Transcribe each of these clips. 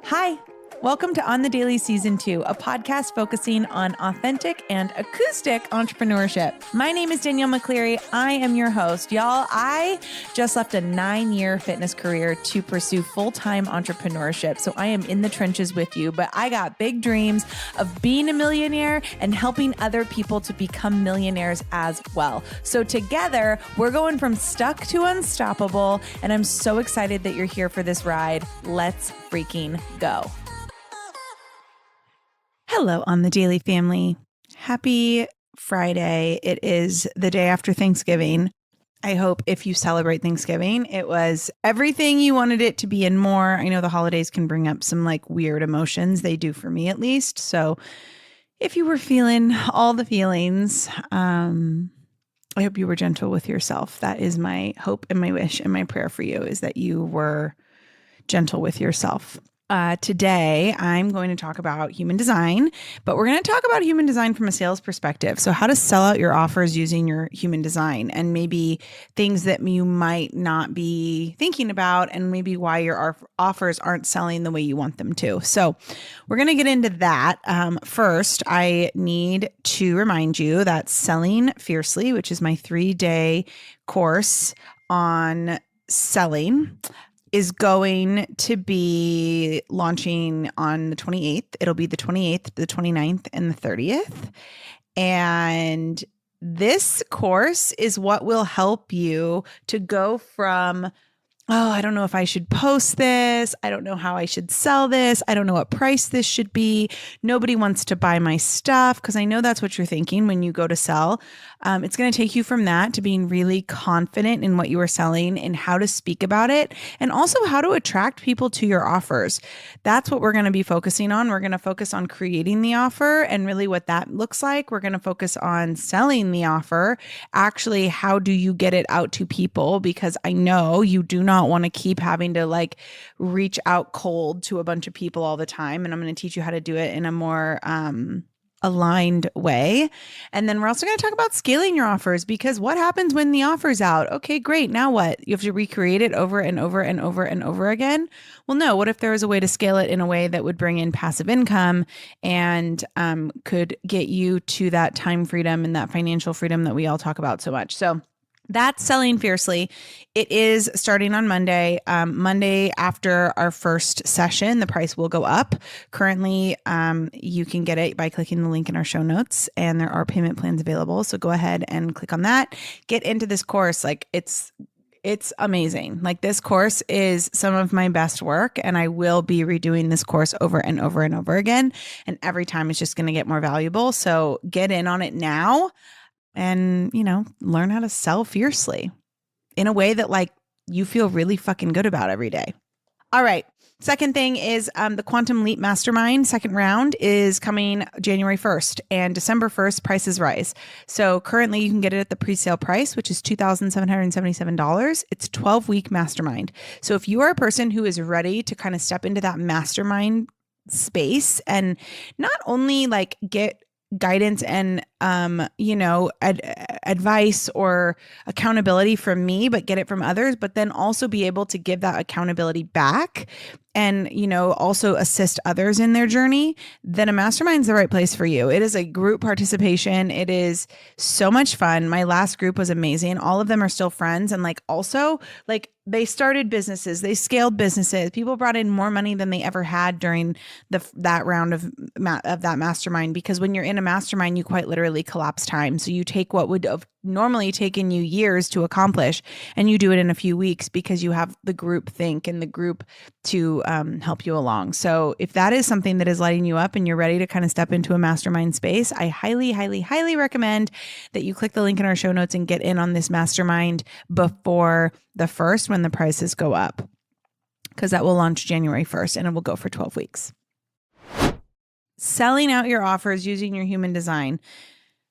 Hi, welcome to On the Daily Season 2, a podcast focusing on authentic and acoustic entrepreneurship. My name is Danielle McCleary. I am your host. Y'all, I just left a 9-year fitness career to pursue full-time entrepreneurship. So I am in the trenches with you, but I got big dreams of being a millionaire and helping other people to become millionaires as well. So together, we're going from stuck to unstoppable, and I'm so excited that you're here for this ride. Let's freaking go. Hello, On the Daily family. Happy Friday. It is the day after Thanksgiving. I hope if you celebrate Thanksgiving, it was everything you wanted it to be and more. I know the holidays can bring up some like weird emotions. They do for me at least. So if you were feeling all the feelings, I hope you were gentle with yourself. That is my hope and my wish and my prayer for you, is that you were gentle with yourself. Today, I'm going to talk about human design, but we're going to talk about human design from a sales perspective. So how to sell out your offers using your human design, and maybe things that you might not be thinking about, and maybe why your offers aren't selling the way you want them to. So we're going to get into that. First, I need to remind you that Selling Fiercely, which is my 3-day course on selling, is going to be launching on the 28th. It'll be the 28th, the 29th, and the 30th. And this course is what will help you to go from, oh, I don't know if I should post this. I don't know how I should sell this. I don't know what price this should be. Nobody wants to buy my stuff, because I know that's what you're thinking when you go to sell. It's going to take you from that to being really confident in what you are selling and how to speak about it, and also how to attract people to your offers. That's what we're going to be focusing on. We're going to focus on creating the offer and really what that looks like. We're going to focus on selling the offer. Actually, how do you get it out to people? Because I know you do not want to keep having to like reach out cold to a bunch of people all the time. And I'm going to teach you how to do it in a more aligned way. And then we're also going to talk about scaling your offers, because what happens when the offer's out? Okay, great. Now what? You have to recreate it over and over and over and over again. Well, no, what if there was a way to scale it in a way that would bring in passive income and could get you to that time freedom and that financial freedom that we all talk about so much? So that's Selling Fiercely. It is starting on Monday. Monday after our first session, the price will go up. Currently, you can get it by clicking the link in our show notes, and there are payment plans available. So go ahead and click on that. Get into this course. Like it's amazing. Like this course is some of my best work, and I will be redoing this course over and over and over again. And every time it's just going to get more valuable. So get in on it now. And, learn how to sell fiercely in a way that like you feel really fucking good about every day. All right. Second thing is the Quantum Leap Mastermind second round is coming January 1st, and December 1st prices rise. So currently you can get it at the pre-sale price, which is $2,777. It's a 12-week mastermind. So if you are a person who is ready to kind of step into that mastermind space and not only like get guidance and, advice or accountability from me, but get it from others, but then also be able to give that accountability back and, also assist others in their journey, then a mastermind's the right place for you. It is a group participation. It is so much fun. My last group was amazing. All of them are still friends. And also they started businesses, they scaled businesses. People brought in more money than they ever had during that round of that mastermind, because when you're in a mastermind, you quite literally collapse time. So you take what would have normally taken you years to accomplish, and you do it in a few weeks because you have the group think and the group to help you along. So if that is something that is lighting you up and you're ready to kind of step into a mastermind space, I highly, highly, highly recommend that you click the link in our show notes and get in on this mastermind before the 1st when the prices go up, because that will launch January 1st and it will go for 12 weeks. Selling out your offers using your human design.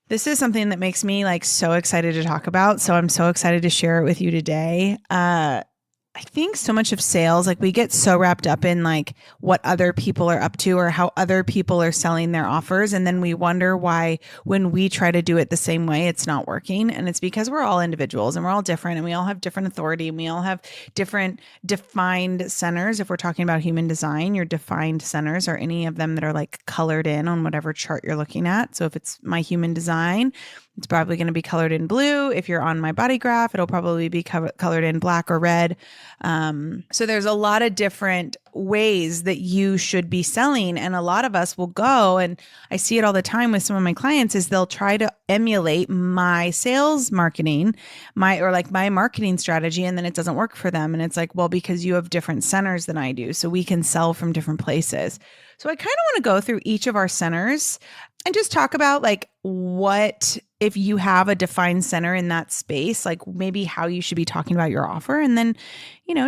This is something that makes me like so excited to talk about. So I'm so excited to share it with you today. I think so much of sales, like we get so wrapped up in like what other people are up to or how other people are selling their offers. And then we wonder why when we try to do it the same way, it's not working. And it's because we're all individuals and we're all different and we all have different authority and we all have different defined centers. If we're talking about human design, your defined centers are any of them that are like colored in on whatever chart you're looking at. So if it's my human design, it's probably going to be colored in blue. If you're on my body graph, it'll probably be colored in black or red. So there's a lot of different ways that you should be selling. And a lot of us will go, and I see it all the time with some of my clients, is they'll try to emulate my sales marketing, my marketing strategy, and then it doesn't work for them. And it's like, well, because you have different centers than I do. So we can sell from different places. So I kind of want to go through each of our centers and just talk about like what, if you have a defined center in that space, like maybe how you should be talking about your offer, and then,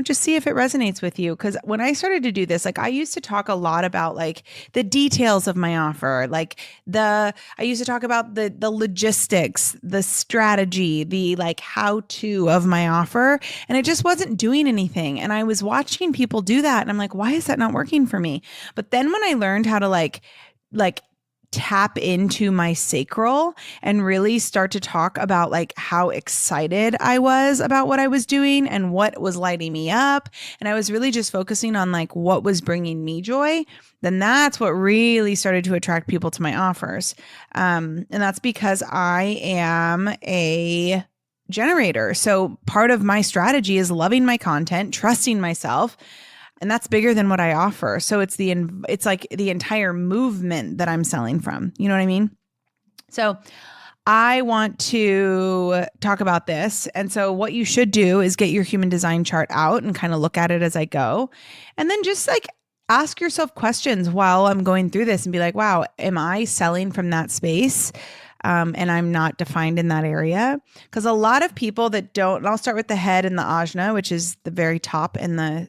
just see if it resonates with you. Cause when I started to do this, like I used to talk a lot about like the details of my offer, like I used to talk about the logistics, the strategy, the like how to of my offer. And it just wasn't doing anything. And I was watching people do that. And I'm like, why is that not working for me? But then when I learned how to like tap into my sacral and really start to talk about like how excited I was about what I was doing and what was lighting me up, and I was really just focusing on like what was bringing me joy, then that's what really started to attract people to my offers. And that's because I am a generator. So part of my strategy is loving my content, trusting myself. And that's bigger than what I offer. So it's like the entire movement that I'm selling from. You know what I mean? So I want to talk about this. And so what you should do is get your human design chart out and kind of look at it as I go. And then just like ask yourself questions while I'm going through this and be like, wow, am I selling from that space? And I'm not defined in that area. Because a lot of people that don't, and I'll start with the head and the ajna, which is the very top, and the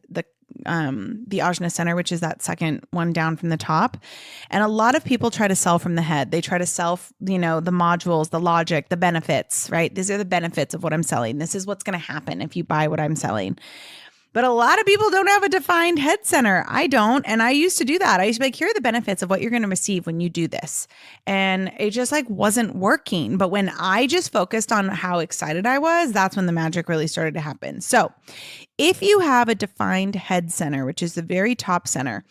ajna center, which is that second one down from the top. And a lot of people try to sell from the head. They try to sell, the modules, the logic, the benefits, right? These are the benefits of what I'm selling. This is what's going to happen if you buy what I'm selling. But a lot of people don't have a defined head center. I don't. And I used to do that. I used to be like, here are the benefits of what you're going to receive when you do this. And it just like wasn't working. But when I just focused on how excited I was, that's when the magic really started to happen. So if you have a defined head center, which is the very top center,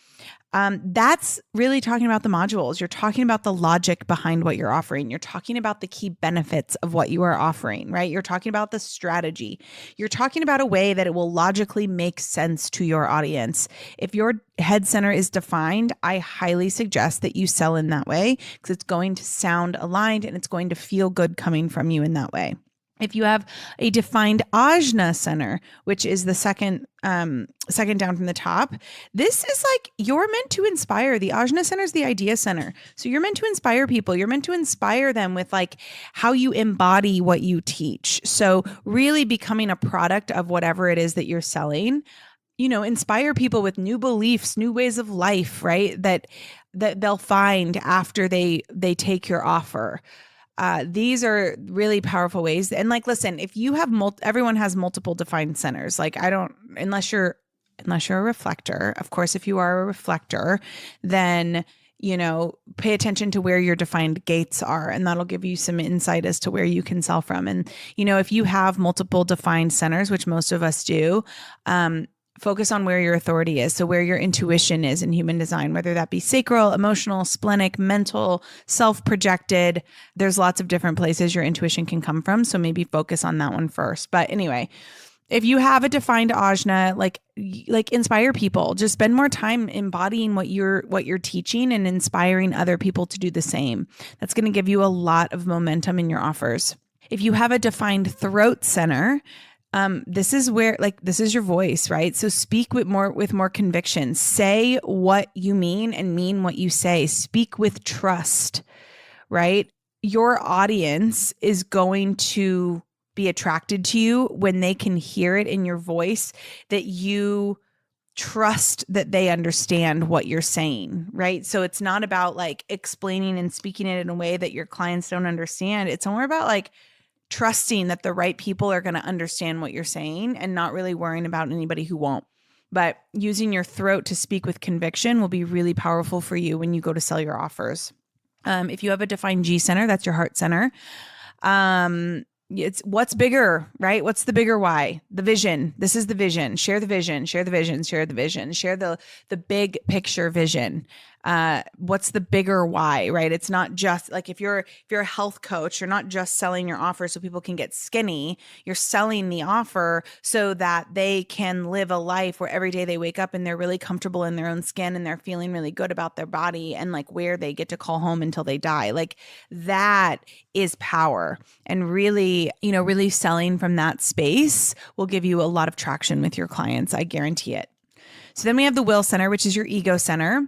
that's really talking about the modules. You're talking about the logic behind what you're offering. You're talking about the key benefits of what you are offering, right? You're talking about the strategy. You're talking about a way that it will logically make sense to your audience. If your head center is defined, I highly suggest that you sell in that way because it's going to sound aligned and it's going to feel good coming from you in that way. If you have a defined ajna center, which is the second down from the top, this is like you're meant to inspire. The ajna center is the idea center. So you're meant to inspire people. You're meant to inspire them with like how you embody what you teach. So really becoming a product of whatever it is that you're selling. Inspire people with new beliefs, new ways of life, right? That they'll find after they take your offer. These are really powerful ways. And like, listen, if you have everyone has multiple defined centers. Like unless you're a reflector, of course, if you are a reflector, then, pay attention to where your defined gates are, and that'll give you some insight as to where you can sell from. And, if you have multiple defined centers, which most of us do, focus on where your authority is. So where your intuition is in human design, whether that be sacral, emotional, splenic, mental, self-projected. There's lots of different places your intuition can come from. So maybe focus on that one first. But anyway, if you have a defined ajna, like inspire people, just spend more time embodying what you're teaching and inspiring other people to do the same. That's going to give you a lot of momentum in your offers. If you have a defined throat center, this is where this is your voice, right? So speak with more conviction. Say what you mean and mean what you say. Speak with trust, right? Your audience is going to be attracted to you when they can hear it in your voice that you trust that they understand what you're saying, right? So it's not about like explaining and speaking it in a way that your clients don't understand. It's more about like trusting that the right people are going to understand what you're saying and not really worrying about anybody who won't. But using your throat to speak with conviction will be really powerful for you when you go to sell your offers. If you have a defined G center, that's your heart center. It's what's bigger, right? What's the bigger why? The vision. This is the vision. Share the vision, share the vision, share the vision, share the big picture vision. What's the bigger why, right? It's not just like if you're a health coach, you're not just selling your offer so people can get skinny. You're selling the offer so that they can live a life where every day they wake up and they're really comfortable in their own skin and they're feeling really good about their body and like where they get to call home until they die. Like that is power. And really, really selling from that space will give you a lot of traction with your clients. I guarantee it. So then we have the will center, which is your ego center.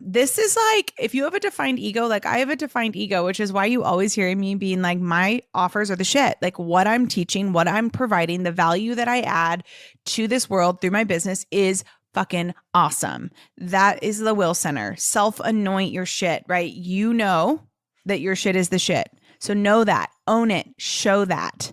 This is like, if you have a defined ego, like I have a defined ego, which is why you always hear me being like, my offers are the shit. Like what I'm teaching, what I'm providing, the value that I add to this world through my business is fucking awesome. That is the will center. Self-anoint your shit, right? You know that your shit is the shit. So know that, own it, show that.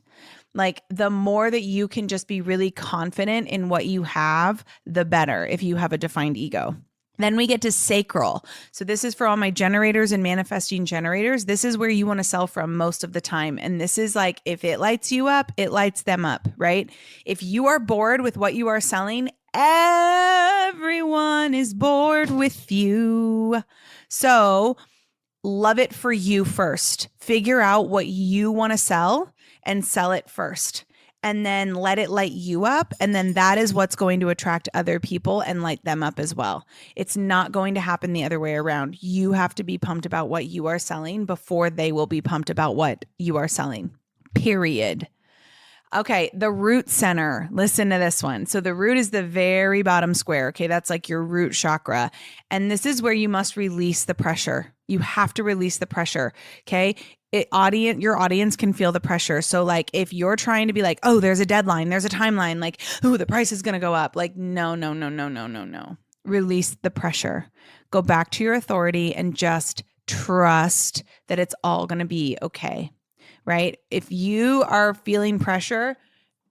Like the more that you can just be really confident in what you have, the better if you have a defined ego. Then we get to sacral. So this is for all my generators and manifesting generators. This is where you want to sell from most of the time. And this is like, if it lights you up, it lights them up, right? If you are bored with what you are selling, everyone is bored with you. So love it for you first. Figure out what you want to sell and sell it first. And then let it light you up. And then that is what's going to attract other people and light them up as well. It's not going to happen the other way around. You have to be pumped about what you are selling before they will be pumped about what you are selling. Period. Okay, the root center. Listen to this one. So the root is the very bottom square. Okay, that's like your root chakra. And this is where you must release the pressure. You have to release the pressure. Okay. Your audience can feel the pressure. So like if you're trying to be like, oh, there's a deadline, there's a timeline, like, oh, the price is going to go up. Like, no. Release the pressure. Go back to your authority and just trust that it's all going to be okay. Right? If you are feeling pressure,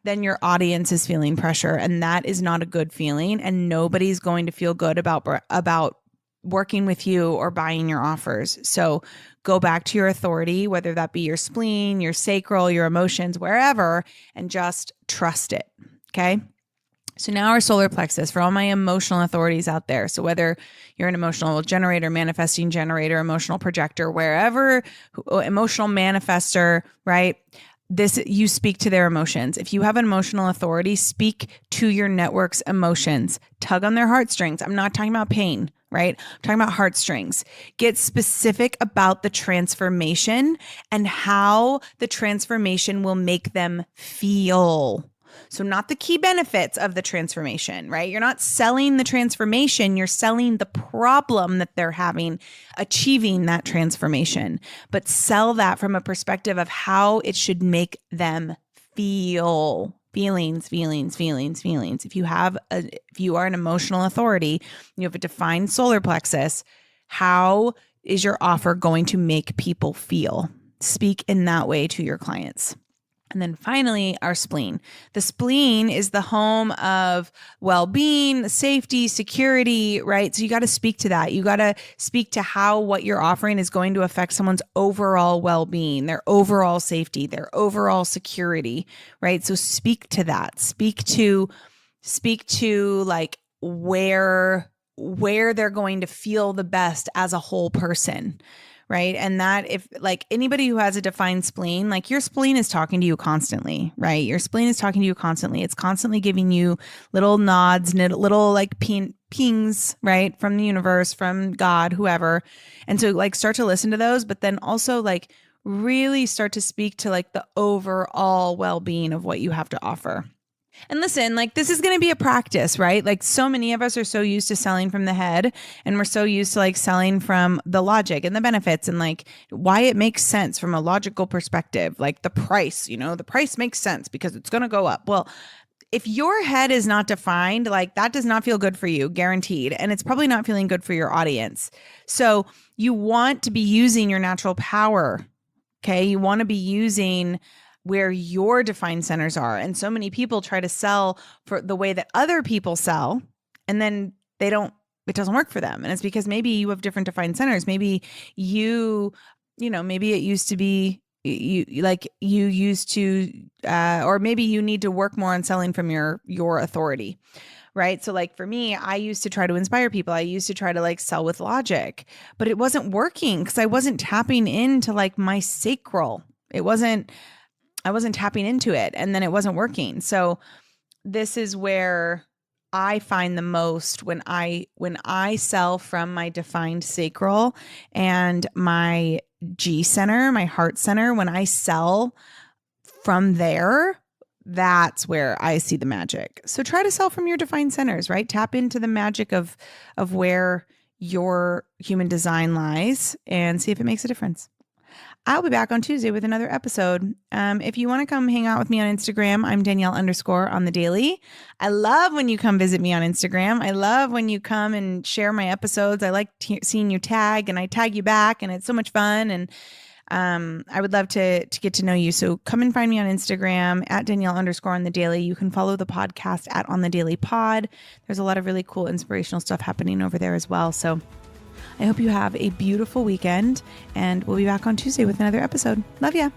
then your audience is feeling pressure, and that is not a good feeling. And nobody's going to feel good about working with you or buying your offers. So go back to your authority, whether that be your spleen, your sacral, your emotions, wherever, and just trust it. Okay. So now our solar plexus for all my emotional authorities out there. So whether you're an emotional generator, manifesting generator, emotional projector, wherever, emotional manifester, right? You speak to their emotions. If you have an emotional authority, speak to your network's emotions. Tug on their heartstrings. I'm not talking about pain, right? I'm talking about heartstrings. Get specific about the transformation and how the transformation will make them feel. So not the key benefits of the transformation, right? You're not selling the transformation. You're selling the problem that they're having achieving that transformation. But sell that from a perspective of how it should make them feel. Feelings. If you are an emotional authority, you have a defined solar plexus, how is your offer going to make people feel? Speak in that way to your clients. And then finally, our spleen. The spleen is the home of well-being, safety, security, right? So you got to speak to that. You got to speak to how what you're offering is going to affect someone's overall well-being, their overall safety, their overall security, right? So speak to that. Speak to like where they're going to feel the best as a whole person. Right. And that if like anybody who has a defined spleen, like your spleen is talking to you constantly, right? Your spleen is talking to you constantly. It's constantly giving you little nods, little like pings, right? From the universe, from God, whoever. And so like start to listen to those, but then also like really start to speak to like the overall well-being of what you have to offer. And listen, like this is going to be a practice, right? Like so many of us are so used to selling from the head and we're so used to like selling from the logic and the benefits and like why it makes sense from a logical perspective, like the price, the price makes sense because it's going to go up. Well, if your head is not defined, like that does not feel good for you, guaranteed. And it's probably not feeling good for your audience. So you want to be using your natural power Okay. You want to be using where your defined centers are. And so many people try to sell for the way that other people sell, and then it doesn't work for them. And it's because maybe you have different defined centers. Maybe maybe it used to be you used to, or maybe you need to work more on selling from your authority. Right. So like for me, I used to try to inspire people. I used to try to like sell with logic, but it wasn't working because I wasn't tapping into like my sacral. I wasn't tapping into it, and then it wasn't working. So this is where I find the most when I sell from my defined sacral and my G center, my heart center, when I sell from there, that's where I see the magic. So try to sell from your defined centers, right? Tap into the magic of where your human design lies and see if it makes a difference. I'll be back on Tuesday with another episode. If you want to come hang out with me on Instagram, I'm Danielle_on_the_daily. I love when you come visit me on Instagram. I love when you come and share my episodes. I like seeing you tag, and I tag you back, and it's so much fun. And I would love to get to know you. So come and find me on Instagram at Danielle_on_the_daily. You can follow the podcast at On the Daily Pod. There's a lot of really cool inspirational stuff happening over there as well. So I hope you have a beautiful weekend, and we'll be back on Tuesday with another episode. Love ya.